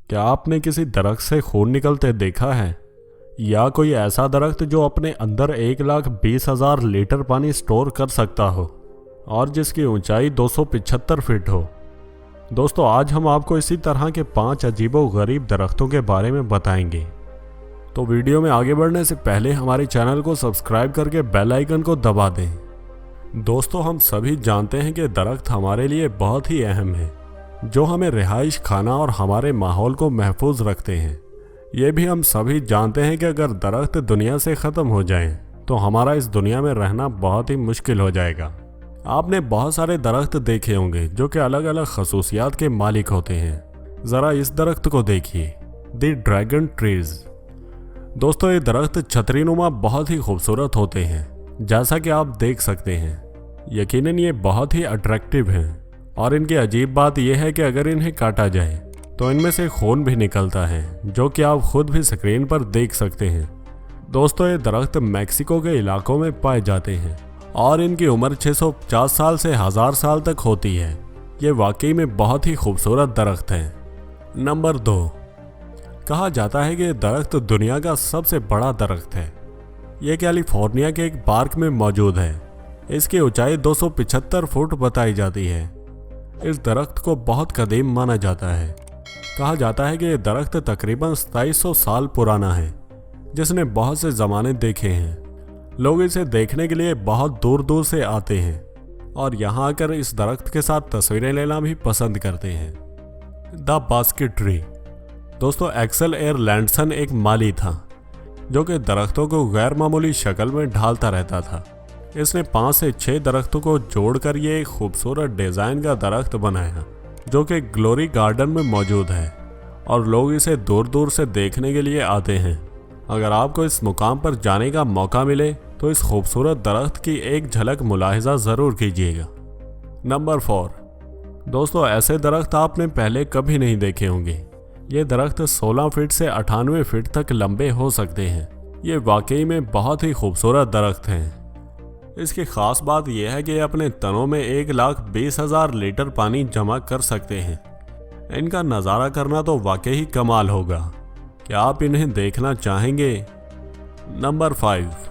क्या आपने किसी दरख्त से खून निकलते देखा है? या कोई ऐसा दरख्त जो अपने अंदर 1,20,000 लीटर पानी स्टोर कर सकता हो और जिसकी ऊंचाई 275 फीट हो? दोस्तों, आज हम आपको इसी तरह के 5 अजीबो-गरीब दरख्तों के बारे में बताएंगे। तो वीडियो में आगे बढ़ने से पहले हमारे चैनल को सब्सक्राइब करके बेल आइकन को दबा दें। दोस्तों, हम सभी जानते हैं कि दरख्त हमारे लिए बहुत ही अहम है, जो हमें रिहाइश, खाना और हमारे माहौल को महफूज रखते हैं। ये भी हम सभी जानते हैं कि अगर दरख्त दुनिया से ख़त्म हो जाएं, तो हमारा इस दुनिया में रहना बहुत ही मुश्किल हो जाएगा। आपने बहुत सारे दरख्त देखे होंगे जो कि अलग अलग खसूसियात के मालिक होते हैं। ज़रा इस दरख्त को देखिए, द ड्रैगन ट्रीज। दोस्तों, ये दरख्त छतरीनुमा बहुत ही खूबसूरत होते हैं, जैसा कि आप देख सकते हैं। यकीनन ये बहुत ही अट्रैक्टिव हैं और इनकी अजीब बात यह है कि अगर इन्हें काटा जाए तो इनमें से खून भी निकलता है, जो कि आप खुद भी स्क्रीन पर देख सकते हैं। दोस्तों, ये दरख्त मैक्सिको के इलाकों में पाए जाते हैं और इनकी उम्र 650 साल से 1000 साल तक होती है। ये वाकई में बहुत ही खूबसूरत दरख्त है। नंबर 2, कहा जाता है कि ये दरख्त दुनिया का सबसे बड़ा दरख्त है। ये कैलिफोर्निया के एक पार्क में मौजूद है। इसकी ऊंचाई 275 फुट बताई जाती है। इस दरख्त को बहुत कदीम माना जाता है। कहा जाता है कि यह दरख्त तकरीबन 2700 साल पुराना है, जिसने बहुत से ज़माने देखे हैं। लोग इसे देखने के लिए बहुत दूर दूर से आते हैं और यहाँ आकर इस दरख्त के साथ तस्वीरें लेना भी पसंद करते हैं। The basket tree. दोस्तों, एक्सेल एयरलैंडसन एक माली था जो कि दरख्तों को गैर मामूली शक्ल में ढालता रहता था। इसने 5 से 6 दरख्तों को जोड़कर ये एक खूबसूरत डिज़ाइन का दरख्त बनाया, जो कि ग्लोरी गार्डन में मौजूद है और लोग इसे दूर दूर से देखने के लिए आते हैं। अगर आपको इस मुकाम पर जाने का मौका मिले तो इस खूबसूरत दरख्त की एक झलक मुलाहिजा ज़रूर कीजिएगा। नंबर 4, दोस्तों, ऐसे दरख्त आपने पहले कभी नहीं देखे होंगे। ये दरख्त 16 फीट से 98 फीट तक लंबे हो सकते हैं। ये वाकई में बहुत ही खूबसूरत दरख्त हैं। इसकी ख़ास बात यह है कि ये अपने तनों में 1,20,000 लीटर पानी जमा कर सकते हैं। इनका नज़ारा करना तो वाकई ही कमाल होगा। क्या आप इन्हें देखना चाहेंगे? नंबर 5,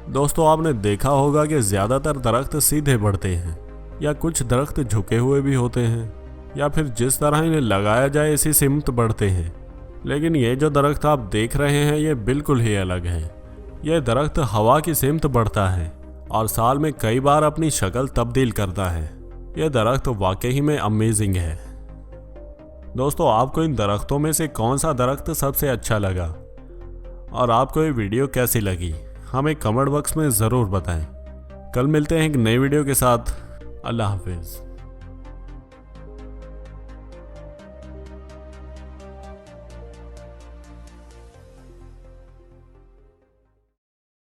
दोस्तों, आपने देखा होगा कि ज़्यादातर दरख्त सीधे बढ़ते हैं या कुछ दरख्त झुके हुए भी होते हैं, या फिर जिस तरह इन्हें लगाया जाए इसी सिमत बढ़ते हैं। लेकिन ये जो दरख्त आप देख रहे हैं, ये बिल्कुल ही अलग है। ये दरख्त हवा की सिमत बढ़ता है और साल में कई बार अपनी शक्ल तब्दील करता है। यह दरख्त वाकई में अमेजिंग है। दोस्तों, आपको इन दरख्तों में से कौन सा दरख्त सबसे अच्छा लगा और आपको ये वीडियो कैसी लगी, हमें कमेंट बॉक्स में ज़रूर बताएं। कल मिलते हैं एक नई वीडियो के साथ। अल्लाह हाफिज़।